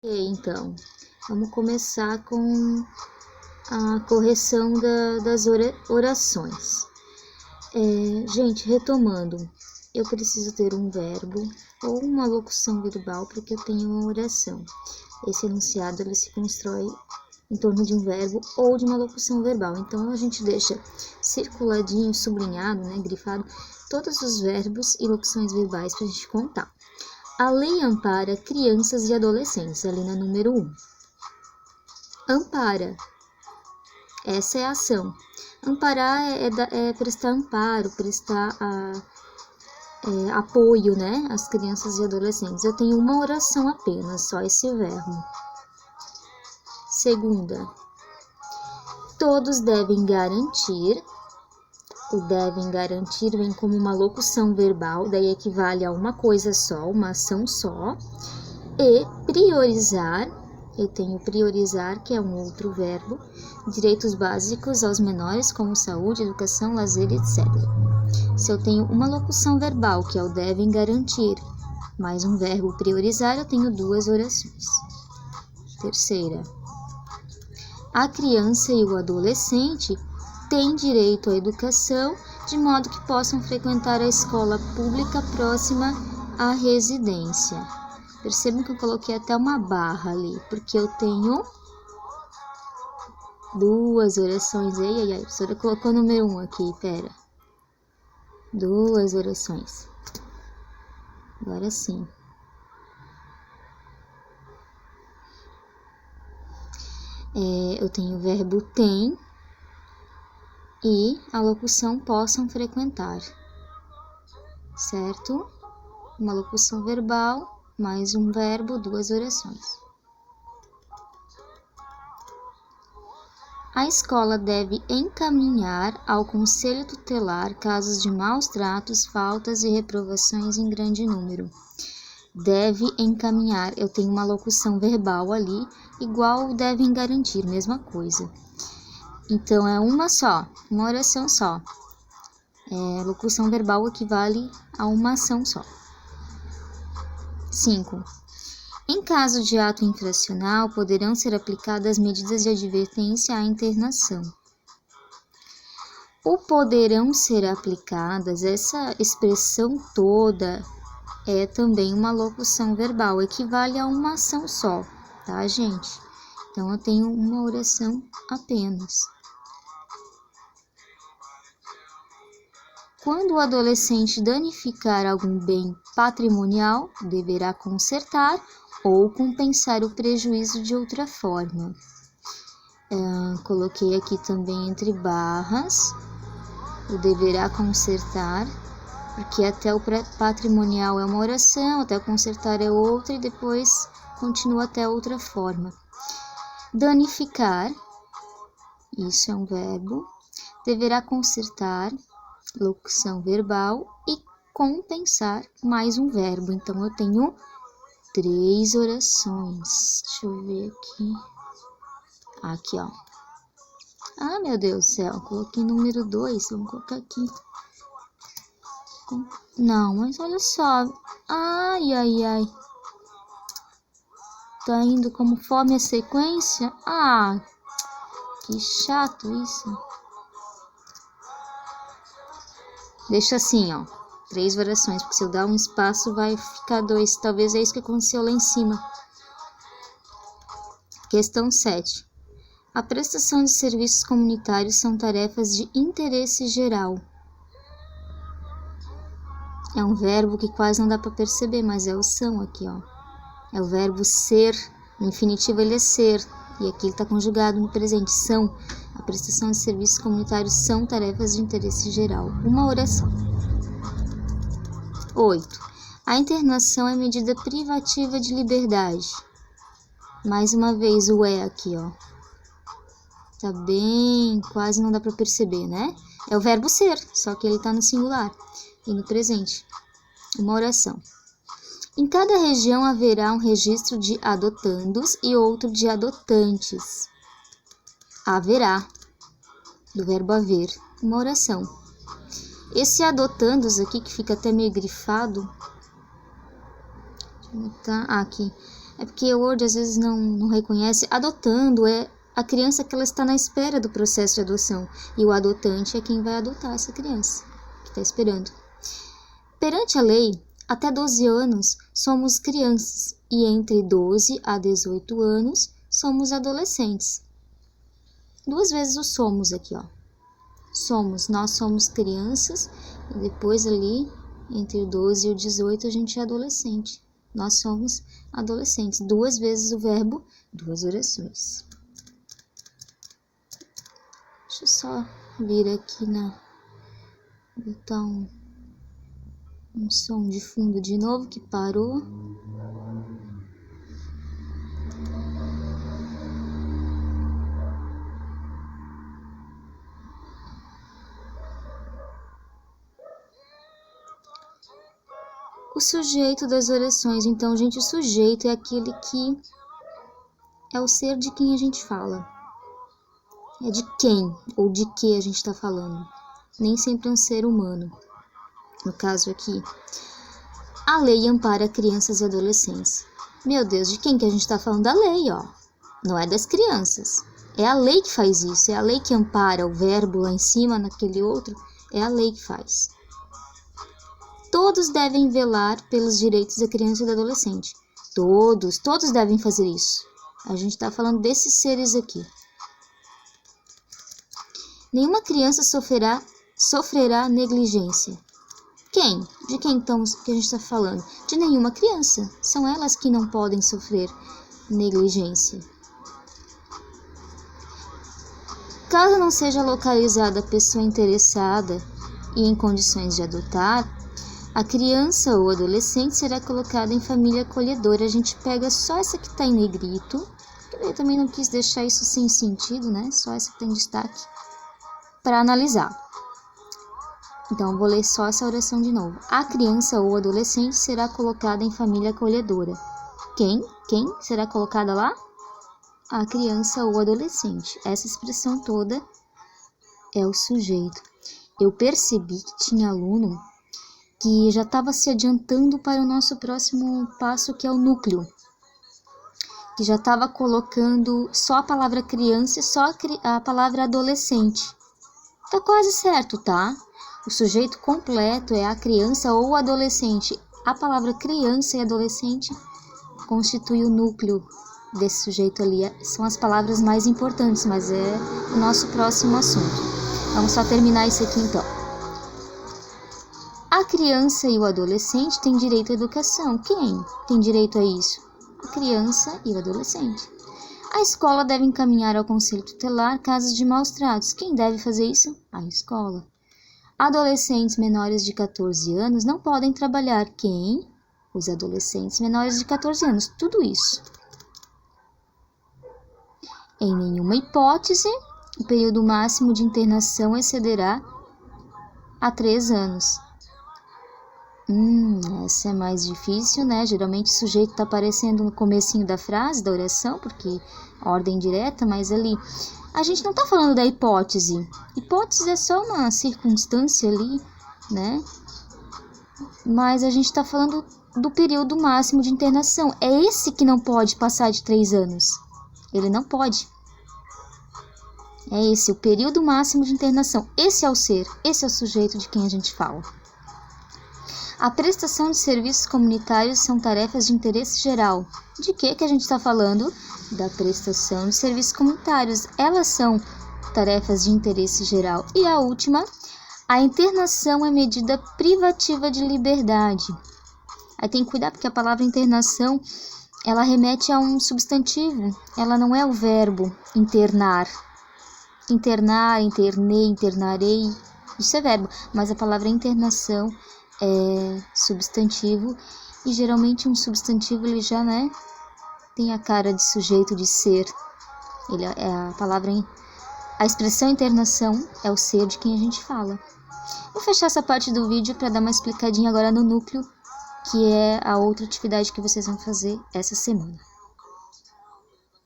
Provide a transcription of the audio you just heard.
Então, vamos começar com a correção das orações. Gente, retomando, eu preciso ter um verbo ou uma locução verbal para que eu tenha uma oração. Esse enunciado ele se constrói em torno de um verbo ou de uma locução verbal. Então, a gente deixa circuladinho, sublinhado, grifado, todos os verbos e locuções verbais para a gente contar. A lei ampara crianças e adolescentes, ali na número 1. Ampara. Essa é a ação. Amparar é prestar amparo, prestar apoio, às crianças e adolescentes. Eu tenho uma oração apenas, só esse verbo. Segunda. Todos devem garantir. O devem garantir vem como uma locução verbal, daí equivale a uma coisa só, uma ação só. E priorizar, eu tenho priorizar, que é um outro verbo, direitos básicos aos menores, como saúde, educação, lazer, etc. Se eu tenho uma locução verbal, que é o devem garantir, mais um verbo priorizar, eu tenho duas orações. Terceira. A criança e o adolescente têm direito à educação, de modo que possam frequentar a escola pública próxima à residência. Percebam que eu coloquei até uma barra ali, porque eu tenho duas orações. A professora colocou o número 1 aqui, pera. Duas orações. Agora sim. Eu tenho o verbo tem e a locução possam frequentar, certo? Uma locução verbal, mais um verbo, duas orações. A escola deve encaminhar ao conselho tutelar casos de maus tratos, faltas e reprovações em grande número. Deve encaminhar, eu tenho uma locução verbal ali, igual devem garantir, mesma coisa. Então, é uma só, uma oração só. Locução verbal equivale a uma ação só. 5. Em caso de ato infracional, poderão ser aplicadas medidas de advertência à internação. O poderão ser aplicadas, essa expressão toda é também uma locução verbal, equivale a uma ação só, tá, gente? Então, eu tenho uma oração apenas. Quando o adolescente danificar algum bem patrimonial, deverá consertar ou compensar o prejuízo de outra forma. Coloquei aqui também entre barras, o deverá consertar, porque até o patrimonial é uma oração, até o consertar é outra e depois continua até outra forma. Danificar, isso é um verbo, deverá consertar, locução verbal, e compensar, mais um verbo. Então, eu tenho 3 orações. Deixa eu ver aqui. Aqui, ó. Ah, meu Deus do céu, coloquei número 2, vamos colocar aqui. Não, mas olha só. Ai. Tá indo como fome a sequência? Ah, que chato isso. Deixa assim, ó. 3 variações, porque se eu dar um espaço vai ficar 2. Talvez é isso que aconteceu lá em cima. Questão 7. A prestação de serviços comunitários são tarefas de interesse geral. É um verbo que quase não dá para perceber, mas é o são aqui, ó. É o verbo ser. No infinitivo ele é ser. E aqui ele está conjugado no presente. São. A prestação de serviços comunitários são tarefas de interesse geral. Uma oração. 8. A internação é medida privativa de liberdade. Mais uma vez o aqui, ó. Tá bem, quase não dá para perceber, né? É o verbo ser, só que ele tá no singular e no presente. Uma oração. Em cada região haverá um registro de adotandos e outro de adotantes. Haverá, do verbo haver, uma oração. Esse adotandos aqui, que fica até meio grifado, tá aqui, É porque o Word às vezes não reconhece. Adotando é a criança que ela está na espera do processo de adoção. E o adotante é quem vai adotar essa criança, que está esperando. Perante a lei, até 12 anos somos crianças e entre 12 a 18 anos somos adolescentes. 2 vezes o somos aqui, ó. Nós somos crianças e depois ali, entre o 12 e o 18, a gente é adolescente. Nós somos adolescentes. 2 vezes o verbo, 2 orações. Deixa eu só vir aqui botar um som de fundo de novo que parou. O sujeito das orações. Então, gente, o sujeito é aquele que é o ser de quem a gente fala. É de quem ou de que a gente está falando. Nem sempre é um ser humano. No caso aqui, a lei ampara crianças e adolescentes. Meu Deus, de quem que a gente está falando? Da lei, ó. Não é das crianças. É a lei que faz isso. É a lei que ampara o verbo lá em cima, naquele outro. É a lei que faz. Todos devem velar pelos direitos da criança e do adolescente. Todos devem fazer isso. A gente está falando desses seres aqui. Nenhuma criança sofrerá negligência. Quem? De quem então que a gente está falando? De nenhuma criança. São elas que não podem sofrer negligência. Caso não seja localizada a pessoa interessada e em condições de adotar, a criança ou adolescente será colocada em família acolhedora. A gente pega só essa que está em negrito. Eu também não quis deixar isso sem sentido, né? Só essa que tem destaque para analisar. Então, vou ler só essa oração de novo. A criança ou adolescente será colocada em família acolhedora. Quem será colocada lá? A criança ou adolescente. Essa expressão toda é o sujeito. Eu percebi que tinha aluno que já estava se adiantando para o nosso próximo passo, que é o núcleo. Que já estava colocando só a palavra criança e só a palavra adolescente. Tá quase certo, tá? O sujeito completo é a criança ou adolescente. A palavra criança e adolescente constitui o núcleo desse sujeito ali. São as palavras mais importantes, mas é o nosso próximo assunto. Vamos só terminar isso aqui então. A criança e o adolescente têm direito à educação. Quem tem direito a isso? A criança e o adolescente. A escola deve encaminhar ao conselho tutelar casos de maus tratos. Quem deve fazer isso? A escola. Adolescentes menores de 14 anos não podem trabalhar. Quem? Os adolescentes menores de 14 anos. Tudo isso. Em nenhuma hipótese, o período máximo de internação excederá a 3 anos. Essa é mais difícil, né? Geralmente o sujeito está aparecendo no comecinho da frase, da oração, porque ordem direta, mas ali a gente não está falando da hipótese. Hipótese é só uma circunstância ali, né? Mas a gente está falando do período máximo de internação. É esse que não pode passar de 3 anos. Ele não pode. É esse, o período máximo de internação. Esse é o ser, esse é o sujeito de quem a gente fala. A prestação de serviços comunitários são tarefas de interesse geral. De que a gente está falando? Da prestação de serviços comunitários. Elas são tarefas de interesse geral. E a última, a internação é medida privativa de liberdade. Aí tem que cuidar porque a palavra internação, ela remete a um substantivo. Ela não é o verbo internar. Internar, internei, internarei. Isso é verbo. Mas a palavra internação é substantivo, e geralmente um substantivo ele já, né, tem a cara de sujeito, de ser. Ele é a expressão internação é o ser de quem a gente fala. Vou fechar essa parte do vídeo para dar uma explicadinha agora no núcleo, que é a outra atividade que vocês vão fazer essa semana.